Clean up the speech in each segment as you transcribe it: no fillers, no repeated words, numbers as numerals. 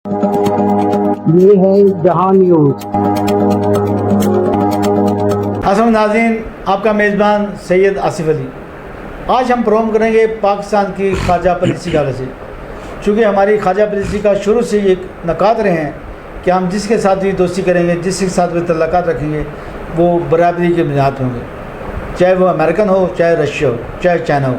یہ ہے جہاں نیوز۔ السلام ناظرین، آپ کا میزبان سید آصف علی۔ آج ہم پروگرام کریں گے پاکستان کی خواجہ پالیسی کے حوالے سے، چونکہ ہماری خواجہ پالیسی کا شروع سے ایک نکات رہے ہیں کہ ہم جس کے ساتھ بھی دوستی کریں گے، جس کے ساتھ بھی تعلقات رکھیں گے، وہ برابری کے بنیاد پہ ہوں گے، چاہے وہ امریکن ہو، چاہے رشیا ہو، چاہے چائنا ہو۔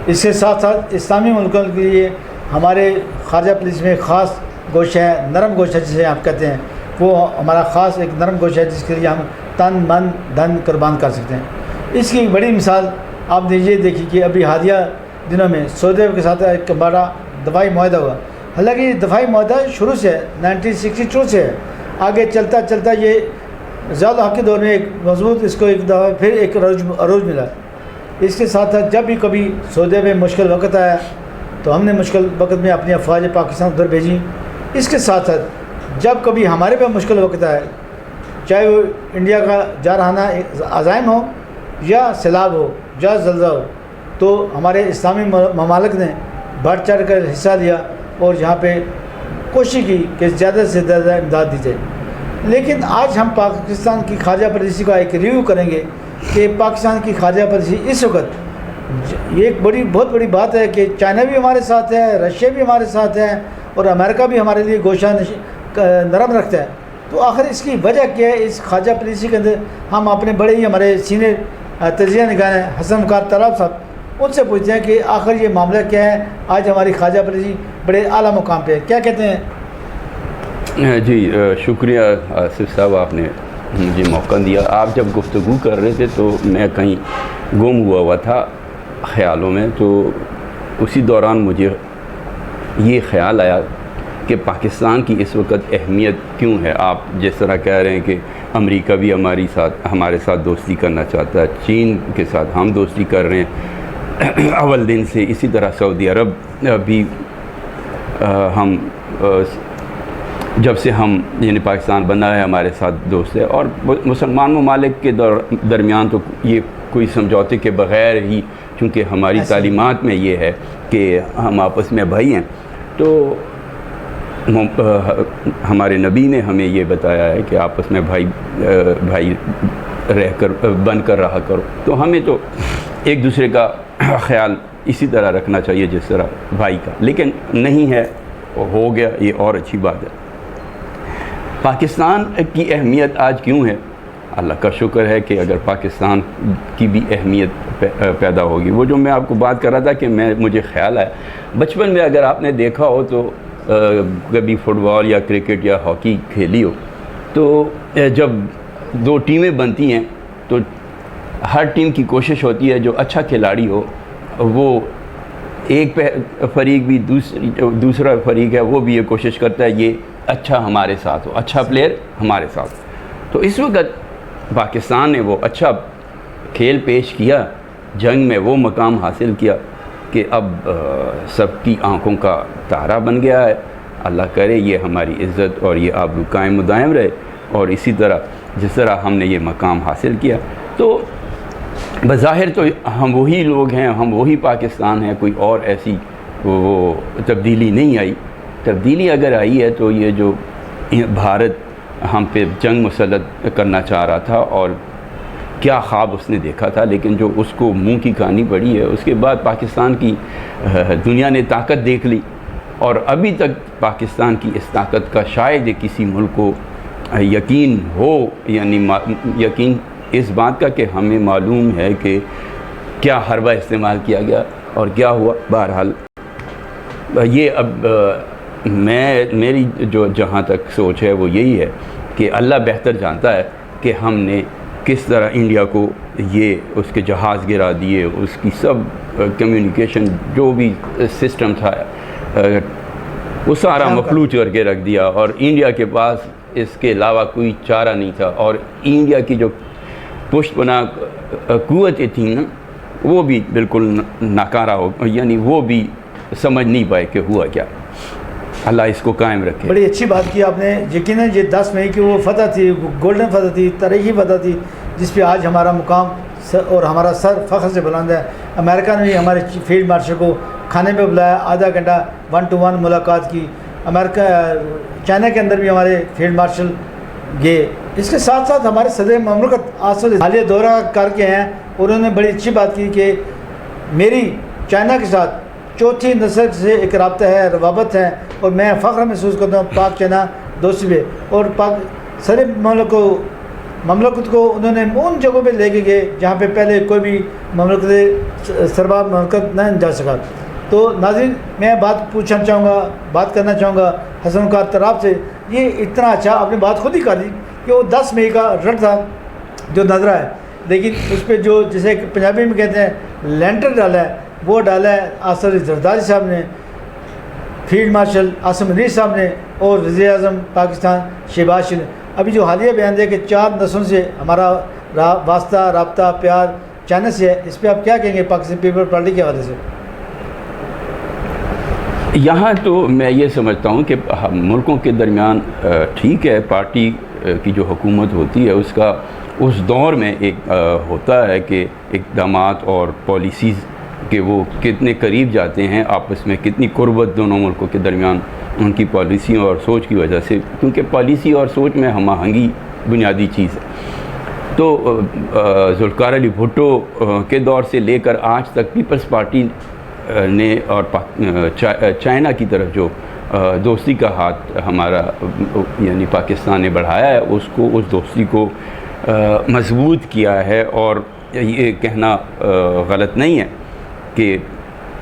اس کے ساتھ ساتھ اسلامی ملکوں کے لیے ہمارے خواجہ پالیسی میں خاص گوشہ ہے، نرم گوشہ جسے آپ کہتے ہیں، وہ ہمارا خاص ایک نرم گوشہ ہے جس کے لیے ہم تن من دھن قربان کر سکتے ہیں۔ اس کی ایک بڑی مثال آپ نے یہ دیکھی کہ ابھی حالیہ دنوں میں سعودی عرب کے ساتھ ایک بڑا دفاعی معاہدہ ہوا۔ حالانکہ یہ دفاعی معاہدہ شروع سے 1962 سے ہے، آگے چلتا چلتا یہ زیادہ حق کے دور میں ایک مضبوط اس کو ایک دفعہ پھر ایک عروج ملا۔ اس کے ساتھ ساتھ جب بھی کبھی سعودی میں مشکل وقت آیا تو ہم نے مشکل وقت میں اپنی افواج پاکستان ادھر بھیجی۔ اس کے ساتھ ساتھ جب کبھی ہمارے پہ مشکل وقت آئے، چاہے وہ انڈیا کا جارحانہ عزائم ہو یا سیلاب ہو یا زلزلہ ہو، تو ہمارے اسلامی ممالک نے بڑھ چڑھ کر حصہ لیا اور یہاں پہ کوشش کی کہ زیادہ سے زیادہ امداد دی جائے۔ لیکن آج ہم پاکستان کی خواجہ پالیسی کا ایک ریویو کریں گے کہ پاکستان کی خواجہ پالیسی اس وقت یہ ایک بہت بڑی بات ہے کہ چائنا بھی ہمارے ساتھ ہے، رشیا بھی ہمارے ساتھ ہے اور امریکہ بھی ہمارے لیے گوشہ نرم رکھتا ہے۔ تو آخر اس کی وجہ کیا ہے؟ اس خواجہ پالیسی کے اندر ہم اپنے بڑے ہی ہمارے سینئر تجزیہ نگار ہیں حسن وقار طلاب صاحب، ان سے پوچھتے ہیں کہ آخر یہ معاملہ کیا ہے؟ آج ہماری خواجہ پالیسی بڑے اعلیٰ مقام پہ ہے، کیا کہتے ہیں؟ جی شکریہ آصف صاحب، آپ نے مجھے موقع دیا۔ آپ جب گفتگو کر رہے تھے تو میں کہیں گم ہوا تھا خیالوں میں، تو اسی دوران مجھے یہ خیال آیا کہ پاکستان کی اس وقت اہمیت کیوں ہے۔ آپ جس طرح کہہ رہے ہیں کہ امریکہ بھی ہمارے ساتھ دوستی کرنا چاہتا ہے، چین کے ساتھ ہم دوستی کر رہے ہیں اول دن سے، اسی طرح سعودی عرب بھی ہم جب سے ہم یعنی پاکستان بنا ہے ہمارے ساتھ دوست ہے، اور مسلمان ممالک کے درمیان تو یہ کوئی سمجھوتے کے بغیر ہی، چونکہ ہماری تعلیمات میں یہ ہے کہ ہم آپس میں بھائی ہیں، تو ہمارے نبی نے ہمیں یہ بتایا ہے کہ آپس میں بھائی رہ کر بن کر رہا کرو۔ تو ہمیں تو ایک دوسرے کا خیال اسی طرح رکھنا چاہیے جس طرح بھائی کا، لیکن نہیں ہے، ہو گیا، یہ اور اچھی بات ہے۔ پاکستان کی اہمیت آج کیوں ہے؟ اللہ کا شکر ہے کہ اگر پاکستان کی بھی اہمیت پیدا ہوگی، وہ جو میں آپ کو بات کر رہا تھا کہ مجھے خیال آیا بچپن میں، اگر آپ نے دیکھا ہو تو کبھی فٹ بال یا کرکٹ یا ہاکی کھیلی ہو، تو جب دو ٹیمیں بنتی ہیں تو ہر ٹیم کی کوشش ہوتی ہے جو اچھا کھلاڑی ہو، وہ ایک فریق بھی دوسرا فریق ہے وہ بھی یہ کوشش کرتا ہے یہ اچھا ہمارے ساتھ ہو، اچھا پلیئر ہمارے ساتھ۔ تو اس وقت پاکستان نے وہ اچھا کھیل پیش کیا، جنگ میں وہ مقام حاصل کیا کہ اب سب کی آنکھوں کا تارا بن گیا ہے۔ اللہ کرے یہ ہماری عزت اور یہ آبرو قائم و دائم رہے، اور اسی طرح جس طرح ہم نے یہ مقام حاصل کیا، تو بظاہر تو ہم وہی لوگ ہیں، ہم وہی پاکستان ہیں، کوئی اور ایسی وہ تبدیلی نہیں آئی۔ تبدیلی اگر آئی ہے تو یہ جو بھارت ہم پہ جنگ مسلط کرنا چاہ رہا تھا، اور کیا خواب اس نے دیکھا تھا، لیکن جو اس کو منہ کی کہانی پڑی ہے، اس کے بعد پاکستان کی دنیا نے طاقت دیکھ لی، اور ابھی تک پاکستان کی اس طاقت کا شاید کسی ملک کو یقین ہو، یعنی یقین اس بات کا کہ ہمیں معلوم ہے کہ کیا حربہ استعمال کیا گیا اور کیا ہوا۔ بہرحال یہ اب میری جو جہاں تک سوچ ہے وہ یہی ہے کہ اللہ بہتر جانتا ہے کہ ہم نے کس طرح انڈیا کو یہ اس کے جہاز گرا دیے، اس کی سب کمیونیکیشن جو بھی سسٹم تھا وہ سارا مفلوج کر کے رکھ دیا، اور انڈیا کے پاس اس کے علاوہ کوئی چارہ نہیں تھا، اور انڈیا کی جو پشت پناہ قوتیں تھیں نا وہ بھی بالکل ناکارہ ہو، یعنی وہ بھی سمجھ نہیں پائے کہ ہوا کیا۔ اللہ اس کو قائم رکھے۔ بڑی اچھی بات کی آپ نے۔ یقیناً یہ 10 مئی کی وہ فتح تھی، گولڈن فتح تھی، تاریخی فتح تھی، جس پہ آج ہمارا مقام اور ہمارا سر فخر سے بلند ہے۔ امریکہ نے بھی ہمارے فیلڈ مارشل کو کھانے پہ بلایا، آدھا گھنٹہ 1 to 1 ملاقات کی، امریکہ چائنا کے اندر بھی ہمارے فیلڈ مارشل گئے. اس کے ساتھ ساتھ ہمارے صدر مملکت آصف حالیہ دورہ کر کے ہیں اور انہوں نے بڑی اچھی بات کی کہ میری چائنا کے ساتھ چوتھی نسل سے ایک رابطہ ہے, روابط ہے, اور میں فخر محسوس کرتا ہوں پاک چائنا دوستی پہ. اور پاک صدر مملکت کو انہوں نے ان جگہوں پہ لے کے گئے جہاں پہ پہلے کوئی بھی سربراہ مملکت نہ جا سکا. تو ناظرین, میں بات کرنا چاہوں گا حسن وقار طراب سے. یہ اتنا اچھا آپ نے بات خود ہی کر دی کہ وہ 10 مئی کا رٹ تھا جو نظرہ ہے, لیکن اس پہ جو جسے پنجابی میں کہتے ہیں لینٹر ڈالا ہے, وہ ڈالا ہے آصف علی زرداری صاحب نے, فیلڈ مارشل عاصم منیر صاحب نے, اور وزیر اعظم پاکستان شہباز شریف نے. ابھی جو حالیہ بیان دیا کہ 4 نسلوں سے ہمارا واسطہ رابطہ پیار چائنا سے ہے, اس پہ آپ کیا کہیں گے پاکستان پیپل پارٹی کے حوالے سے؟ یہاں تو میں یہ سمجھتا ہوں کہ ملکوں کے درمیان ٹھیک ہے, پارٹی کی جو حکومت ہوتی ہے اس کا اس دور میں ایک ہوتا ہے کہ اقدامات اور پالیسیز کہ وہ کتنے قریب جاتے ہیں آپس میں, کتنی قربت دونوں ملکوں کے درمیان ان کی پالیسیوں اور سوچ کی وجہ سے, کیونکہ پالیسی اور سوچ میں ہم آہنگی بنیادی چیز ہے. تو ذوالفقار علی بھٹو کے دور سے لے کر آج تک پیپلز پارٹی نے اور چائنا کی طرف جو دوستی کا ہاتھ ہمارا یعنی پاکستان نے بڑھایا ہے, اس دوستی کو مضبوط کیا ہے. اور یہ کہنا غلط نہیں ہے کہ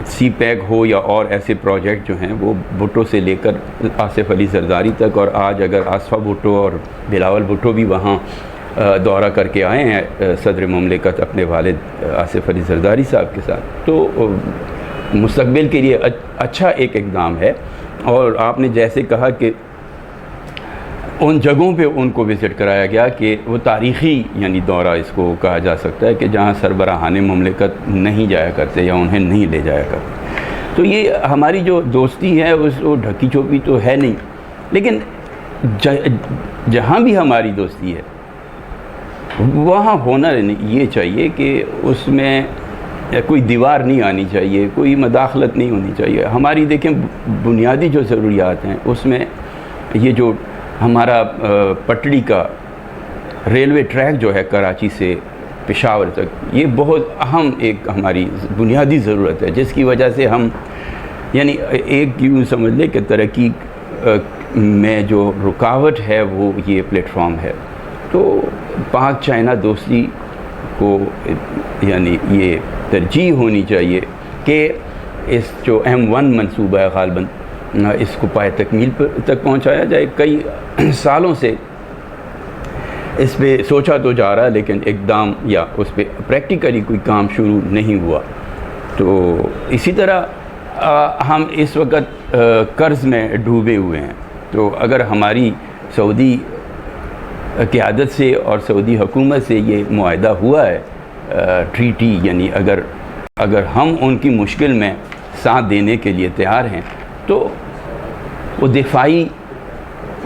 سی پیک ہو یا اور ایسے پروجیکٹ جو ہیں وہ بھٹو سے لے کر آصف علی زرداری تک, اور آج اگر آصفہ بھٹو اور بلاول بھٹو بھی وہاں دورہ کر کے آئے ہیں صدر مملکت اپنے والد آصف علی زرداری صاحب کے ساتھ, تو مستقبل کے لیے اچھا ایک اقدام ہے. اور آپ نے جیسے کہا کہ ان جگہوں پہ ان کو وزٹ کرایا گیا کہ وہ تاریخی یعنی دورہ اس کو کہا جا سکتا ہے کہ جہاں سربراہان مملکت نہیں جایا کرتے یا انہیں نہیں لے جایا کرتے. تو یہ ہماری جو دوستی ہے اس کو ڈھکی چھپی تو ہے نہیں, لیکن جہاں بھی ہماری دوستی ہے وہاں ہونا یہ چاہیے کہ اس میں کوئی دیوار نہیں آنی چاہیے, کوئی مداخلت نہیں ہونی چاہیے. ہماری دیکھیں بنیادی جو ضروریات ہیں اس میں یہ جو ہمارا پٹڑی کا ریلوے ٹریک جو ہے کراچی سے پشاور تک, یہ بہت اہم ایک ہماری بنیادی ضرورت ہے, جس کی وجہ سے ہم یعنی ایک یوں سمجھ لیں کہ ترقی میں جو رکاوٹ ہے وہ یہ پلیٹ فارم ہے. تو پاک چائنا دوستی کو یعنی یہ ترجیح ہونی چاہیے کہ اس جو M1 منصوبہ ہے غالباً اس کو پائے تکمیل تک پہنچایا جائے. کئی سالوں سے اس پہ سوچا تو جا رہا ہے لیکن اقدام یا اس پہ پریکٹیکلی کوئی کام شروع نہیں ہوا. تو اسی طرح ہم اس وقت قرض میں ڈوبے ہوئے ہیں. تو اگر ہماری سعودی قیادت سے اور سعودی حکومت سے یہ معاہدہ ہوا ہے ٹریٹی, یعنی اگر ہم ان کی مشکل میں ساتھ دینے کے لیے تیار ہیں تو وہ دفاعی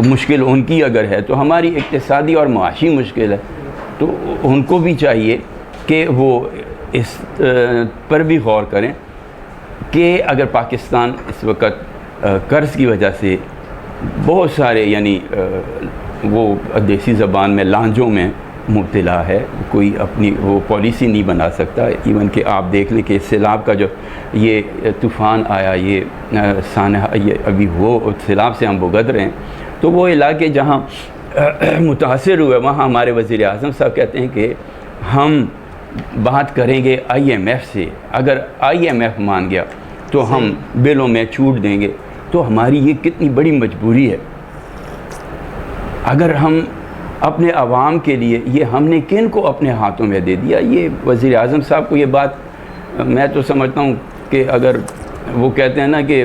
مشکل ان کی اگر ہے تو ہماری اقتصادی اور معاشی مشکل ہے, تو ان کو بھی چاہیے کہ وہ اس پر بھی غور کریں کہ اگر پاکستان اس وقت قرض کی وجہ سے بہت سارے یعنی وہ دیسی زبان میں لانجوں میں مبتلا ہے, کوئی اپنی وہ پالیسی نہیں بنا سکتا. ایون کہ آپ دیکھ لیں کہ سیلاب کا جو یہ طوفان آیا, یہ سانحہ, یہ ابھی وہ سیلاب سے ہم بھگت رہے ہیں, تو وہ علاقے جہاں متاثر ہوئے وہاں ہمارے وزیر اعظم صاحب کہتے ہیں کہ ہم بات کریں گے IMF سے, اگر IMF مان گیا تو ہم بلوں میں چھوٹ دیں گے. تو ہماری یہ کتنی بڑی مجبوری ہے. اگر ہم اپنے عوام کے لیے یہ ہم نے کن کو اپنے ہاتھوں میں دے دیا. یہ وزیر اعظم صاحب کو یہ بات میں تو سمجھتا ہوں کہ اگر وہ کہتے ہیں نا کہ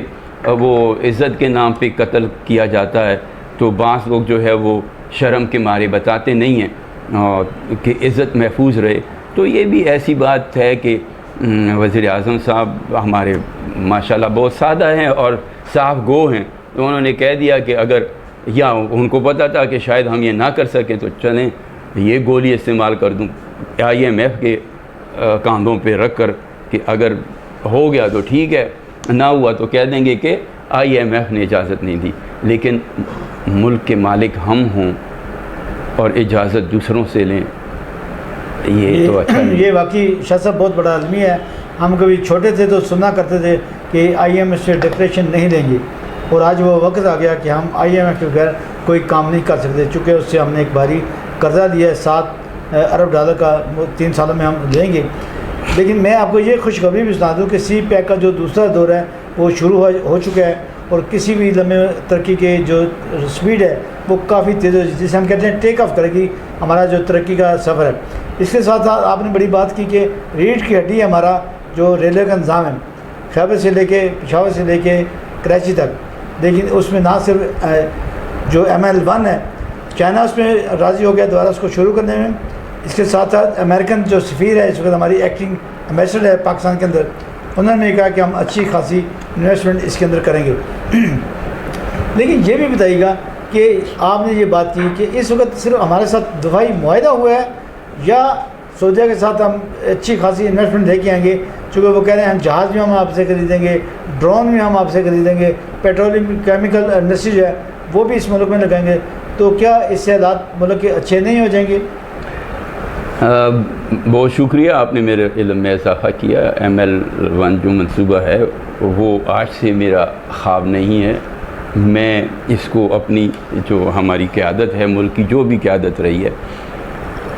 وہ عزت کے نام پہ قتل کیا جاتا ہے, تو بعض لوگ جو ہے وہ شرم کے مارے بتاتے نہیں ہیں کہ عزت محفوظ رہے. تو یہ بھی ایسی بات ہے کہ وزیر اعظم صاحب ہمارے ماشاءاللہ بہت سادہ ہیں اور صاف گو ہیں, تو انہوں نے کہہ دیا کہ اگر یا ان کو پتہ تھا کہ شاید ہم یہ نہ کر سکیں تو چلیں یہ گولی استعمال کر دوں IMF کے کاندھوں پہ رکھ کر کہ اگر ہو گیا تو ٹھیک ہے, نہ ہوا تو کہہ دیں گے کہ IMF نے اجازت نہیں دی، لیکن ملک کے مالک ہم ہوں اور اجازت دوسروں سے لیں، یہ تو اچھا نہیں۔ یہ واقعی شاہ صاحب بہت بڑا آدمی ہے۔ ہم کبھی چھوٹے تھے تو سنا کرتے تھے کہ IMF سے ڈپریشن نہیں لیں گے، اور آج وہ وقت آ گیا کہ ہم IMF کے بغیر کوئی کام نہیں کر سکتے، چونکہ اس سے ہم نے ایک باری قرضہ لیا ہے $7 ارب کا، 3 سالوں میں ہم لیں گے۔ لیکن میں آپ کو یہ خوشخبری بھی سنا دوں کہ سی پیک کا جو دوسرا دور ہے وہ شروع ہو چکا ہے، اور کسی بھی لمحے ترقی کے جو سپیڈ ہے وہ کافی تیز ہے، جسے ہم کہتے ہیں ٹیک آف کرے گی ہمارا جو ترقی کا سفر ہے۔ اس کے ساتھ ساتھ آپ نے بڑی بات کی کہ ریڑھ کی ہڈی ہمارا جو ریلوے کا نظام ہے، خیبر سے لے کے پشاور سے لے کے کراچی تک، لیکن اس میں نہ صرف جو ML1 ہے، چائنا اس میں راضی ہو گیا دوبارہ اس کو شروع کرنے میں۔ اس کے ساتھ ساتھ امریکن جو سفیر ہے اس وقت ہماری ایکٹنگ ایمبیسڈر ہے پاکستان کے اندر، انہوں نے کہا کہ ہم اچھی خاصی انویسٹمنٹ اس کے اندر کریں گے۔ لیکن یہ بھی بتائیے گا کہ آپ نے یہ بات کی کہ اس وقت صرف ہمارے ساتھ دفاعی معاہدہ ہوا ہے، یا سعودیہ کے ساتھ ہم اچھی خاصی انویسٹمنٹ لے کے آئیں گے؟ چونکہ وہ کہہ رہے ہیں ہم جہاز بھی ہم آپ سے خریدیں گے، ڈرون بھی ہم آپ سے خریدیں گے، پیٹرولیم کیمیکل انڈسٹری جو ہے وہ بھی اس ملک میں لگائیں گے، تو کیا اس سے حالات ملک کے اچھے نہیں ہو جائیں گے؟ بہت شکریہ، آپ نے میرے علم میں اضافہ کیا۔ ML1 جو منصوبہ ہے وہ آج سے میرا خواب نہیں ہے، میں اس کو اپنی جو ہماری قیادت ہے، ملک کی جو بھی قیادت رہی ہے،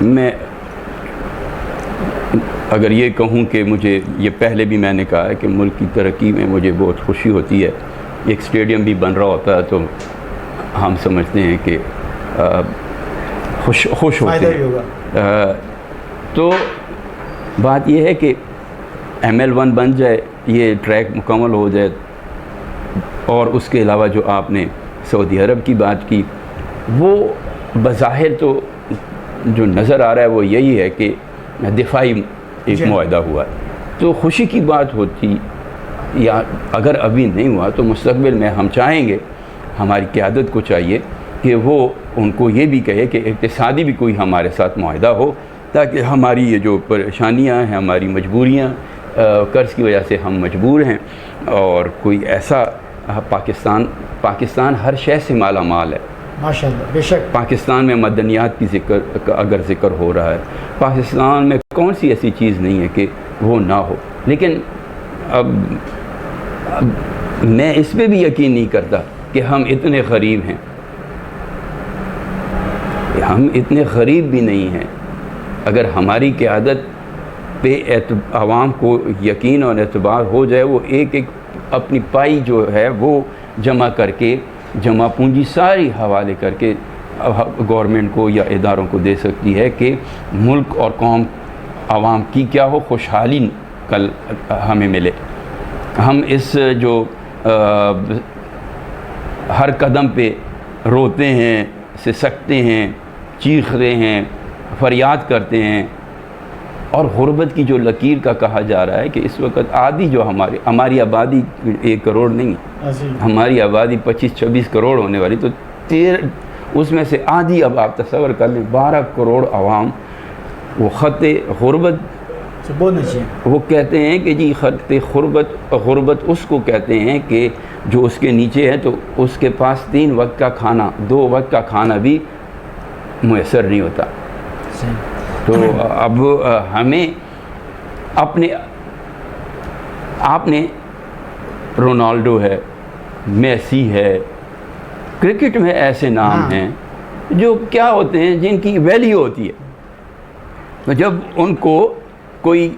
میں اگر یہ کہوں کہ مجھے، یہ پہلے بھی میں نے کہا ہے کہ ملک کی ترقی میں مجھے بہت خوشی ہوتی ہے، ایک اسٹیڈیم بھی بن رہا ہوتا ہے تو ہم سمجھتے ہیں کہ خوش ہوتے ہیں۔ تو بات یہ ہے کہ ML1 بن جائے، یہ ٹریک مکمل ہو جائے، اور اس کے علاوہ جو آپ نے سعودی عرب کی بات کی، وہ بظاہر تو جو نظر آ رہا ہے وہ یہی ہے کہ دفاعی ایک معاہدہ ہوا ہے، تو خوشی کی بات ہوتی، یا اگر ابھی نہیں ہوا تو مستقبل میں ہم چاہیں گے، ہماری قیادت کو چاہیے کہ وہ ان کو یہ بھی کہے کہ اقتصادی بھی کوئی ہمارے ساتھ معاہدہ ہو، تاکہ ہماری یہ جو پریشانیاں ہیں، ہماری مجبوریاں، قرض کی وجہ سے ہم مجبور ہیں، اور کوئی ایسا پاکستان ہر شے سے مالا مال ہے ماشاءاللہ، بے شک۔ پاکستان میں معدنیات کی اگر ذکر ہو رہا ہے، پاکستان میں کون سی ایسی چیز نہیں ہے کہ وہ نہ ہو، لیکن اب میں اس پہ بھی یقین نہیں کرتا کہ ہم اتنے غریب ہیں، ہم اتنے غریب بھی نہیں ہیں۔ اگر ہماری قیادت پہ عوام کو یقین اور اعتبار ہو جائے، وہ ایک اپنی پائی جو ہے وہ جمع کر کے، جمع پونجی ساری حوالے کر کے گورنمنٹ کو یا اداروں کو دے سکتی ہے کہ ملک اور قوم، عوام کی کیا ہو، خوشحالی کل ہمیں ملے۔ ہم اس جو ہر قدم پہ روتے ہیں، سسکتے ہیں، چیختے ہیں، فریاد کرتے ہیں، اور غربت کی جو لکیر کا کہا جا رہا ہے کہ اس وقت آدھی جو ہماری آبادی 1 کروڑ نہیں، ہماری آبادی 25-26 کروڑ ہونے والی، تو اس میں سے آدھی، اب آپ تصور کر لیں 12 کروڑ عوام وہ خط غربت، وہ کہتے ہیں کہ جی خط غربت اس کو کہتے ہیں کہ جو اس کے نیچے ہے تو اس کے پاس 3 وقت کا کھانا، 2 وقت کا کھانا بھی میسر نہیں ہوتا۔ تو اب ہمیں آپ نے رونالڈو ہے، میسی ہے، کرکٹ میں ایسے نام ہیں جو کیا ہوتے ہیں، جن کی ویلیو ہوتی ہے، تو جب ان کو کوئی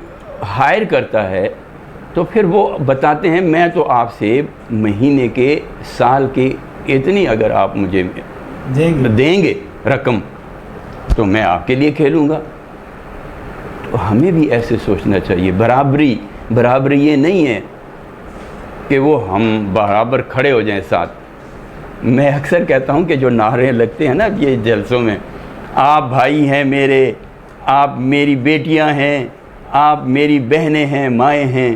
ہائر کرتا ہے تو پھر وہ بتاتے ہیں میں تو آپ سے مہینے کے، سال کے اتنی اگر آپ مجھے دیں گے رقم تو میں آپ کے لیے کھیلوں گا۔ تو ہمیں بھی ایسے سوچنا چاہیے۔ برابری یہ نہیں ہے کہ وہ ہم برابر کھڑے ہو جائیں ساتھ۔ میں اکثر کہتا ہوں کہ جو نعرے لگتے ہیں نا یہ جلسوں میں، آپ بھائی ہیں میرے، آپ میری بیٹیاں ہیں، آپ میری بہنیں ہیں، مائیں ہیں،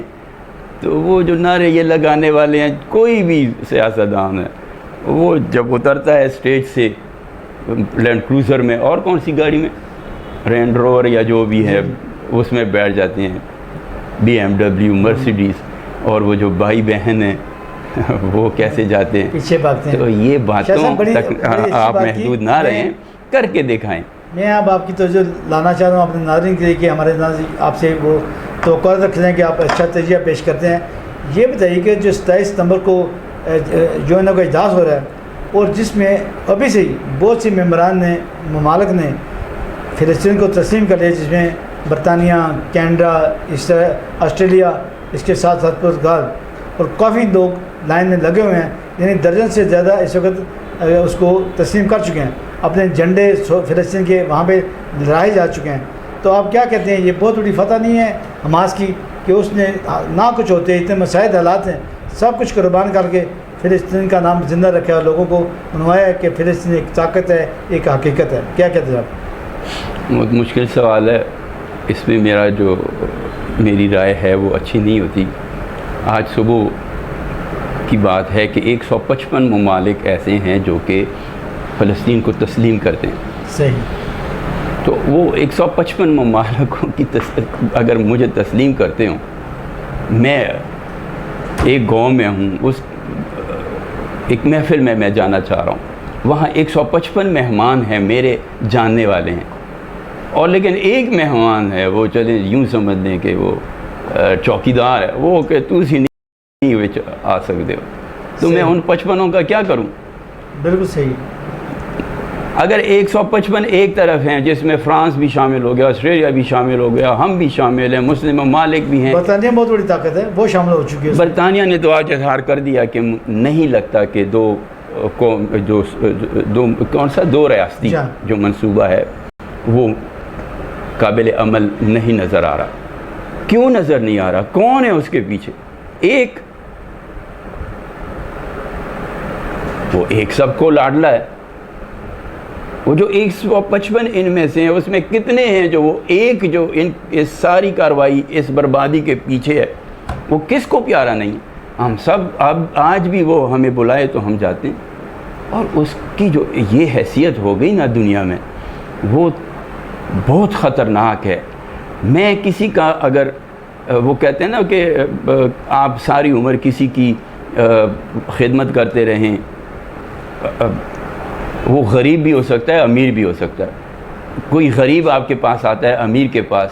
تو وہ جو نعرے یہ لگانے والے ہیں، کوئی بھی سیاستدان ہے، وہ جب اترتا ہے اسٹیج سے لینڈ کروزر میں، اور کون سی گاڑی میں، رینج روور یا جو بھی ہے، اس میں بیٹھ جاتے ہیں، BMW، مرسیڈیز، اور وہ جو بھائی بہن ہیں وہ کیسے جاتے ہیں، پیچھے بھاگتے ہیں. تو یہ باتوں بڑی تک اچھی آپ بات کی. محدود نہ رہیں، کر کے دکھائیں. میں اب آپ کی توجہ لانا چاہ رہا ہوں اپنے ناظرین کے لیے کہ ہمارے ناظرین آپ سے وہ توقعات رکھتے ہیں کہ آپ اچھا تجزیہ پیش کرتے ہیں. یہ بتائیے کہ جو 27 ستمبر کو جو ان کا اجلاس ہو رہا ہے اور جس میں ابھی سے ہی بہت سی ممبران نے ممالک نے فلسطین کو تسلیم کر لیا، جس میں برطانیہ، کینیڈا، اس طرح آسٹریلیا، اس کے ساتھ ساتھ پرتگال، اور کافی لوگ لائن میں لگے ہوئے ہیں، یعنی درجن سے زیادہ اس وقت اس کو تسلیم کر چکے ہیں. اپنے جھنڈے فلسطین کے وہاں پہ لہرائے جا چکے ہیں. تو آپ کیا کہتے ہیں، یہ بہت بڑی فتح نہیں ہے حماس کی کہ اس نے نہ کچھ ہوتے اتنے مساعد حالات ہیں، سب کچھ قربان کر کے فلسطین کا نام زندہ رکھا اور لوگوں کو منوایا ہے کہ فلسطین ایک طاقت ہے، ایک حقیقت ہے. کیا کہتے ہیں آپ؟ بہت مشکل سوال ہے، اس میں میری رائے ہے وہ اچھی نہیں ہوتی. آج صبح کی بات ہے کہ 155 ممالک ایسے ہیں جو کہ فلسطین کو تسلیم کرتے ہیں. صحیح. تو وہ 155 ممالکوں کی اگر مجھے تسلیم کرتے ہوں، میں ایک گاؤں میں ہوں، اس ایک محفل میں میں جانا چاہ رہا ہوں، وہاں 155 مہمان ہیں میرے جاننے والے ہیں، اور لیکن ایک مہمان ہے وہ چلیں یوں سمجھ لیں کہ وہ چوکیدار ہے، وہ کہ تو سی نہیں وچ آ سکتے ہو، تو میں ان 55 کا کیا کروں؟ بالکل صحیح. اگر 155 ایک طرف ہیں جس میں فرانس بھی شامل ہو گیا، آسٹریلیا بھی شامل ہو گیا، ہم بھی شامل ہیں، مسلم ممالک بھی ہیں. برطانیہ بہت بڑی طاقت ہے، وہ شامل ہو چکی ہے. برطانیہ نے تو آج اظہار کر دیا کہ نہیں لگتا کہ دو ریاستی جو منصوبہ ہے وہ قابل عمل نہیں نظر آ رہا. کیوں نظر نہیں آ رہا؟ کون ہے اس کے پیچھے؟ وہ ایک سب کو لاڈلا ہے. وہ جو 155 ان میں سے ہیں، اس میں کتنے ہیں جو وہ ایک جو اس ساری کارروائی اس بربادی کے پیچھے ہے، وہ کس کو پیارا نہیں؟ ہم سب اب آج بھی وہ ہمیں بلائے تو ہم جاتے ہیں. اور اس کی جو یہ حیثیت ہو گئی نا دنیا میں، وہ بہت خطرناک ہے. میں کسی کا اگر وہ کہتے ہیں نا کہ آپ ساری عمر کسی کی خدمت کرتے رہیں، وہ غریب بھی ہو سکتا ہے، امیر بھی ہو سکتا ہے. کوئی غریب آپ کے پاس آتا ہے امیر کے پاس،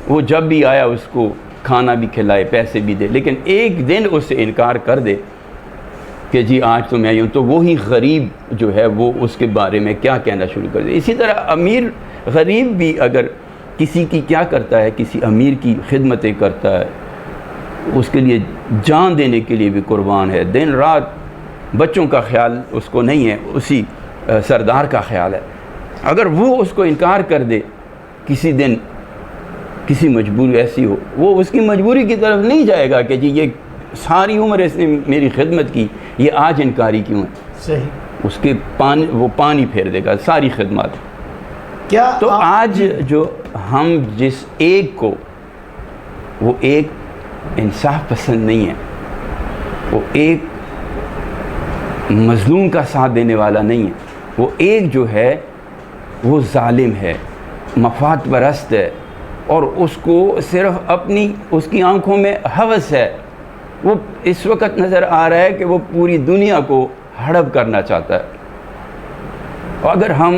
وہ جب بھی آیا اس کو کھانا بھی کھلائے، پیسے بھی دے، لیکن ایک دن اس سے انکار کر دے کہ جی آج تو میں آئی ہوں، تو وہی غریب جو ہے وہ اس کے بارے میں کیا کہنا شروع کر دے. اسی طرح امیر غریب بھی اگر کسی کی کیا کرتا ہے، کسی امیر کی خدمتیں کرتا ہے، اس کے لیے جان دینے کے لیے بھی قربان ہے، دن رات بچوں کا خیال اس کو نہیں ہے، اسی سردار کا خیال ہے. اگر وہ اس کو انکار کر دے کسی دن، کسی مجبوری ایسی ہو، وہ اس کی مجبوری کی طرف نہیں جائے گا کہ جی یہ ساری عمر اس نے میری خدمت کی، یہ آج انکاری کیوں ہے. صحیح. اس کے وہ پانی پھیر دے گا ساری خدمات. کیا تو آج جو ہم جس ایک کو، وہ ایک انصاف پسند نہیں ہے، وہ ایک مظلوم کا ساتھ دینے والا نہیں ہے، وہ ایک جو ہے وہ ظالم ہے، مفاد پرست ہے، اور اس کو صرف اپنی اس کی آنکھوں میں ہوس ہے. وہ اس وقت نظر آ رہا ہے کہ وہ پوری دنیا کو ہڑپ کرنا چاہتا ہے. اور اگر ہم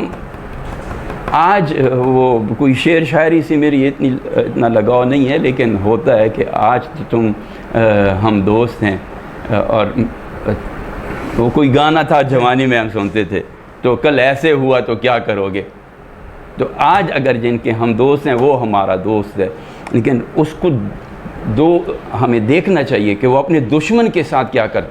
آج وہ کوئی شعر شاعری سے میری اتنا لگاؤ نہیں ہے، لیکن ہوتا ہے کہ آج تم ہم دوست ہیں، اور وہ کوئی گانا تھا جوانی میں ہم سنتے تھے، تو کل ایسے ہوا تو کیا کرو گے. تو آج اگر جن کے ہم دوست ہیں وہ ہمارا دوست ہے، لیکن اس کو ہمیں دیکھنا چاہیے کہ وہ اپنے دشمن کے ساتھ کیا کرتے ہیں.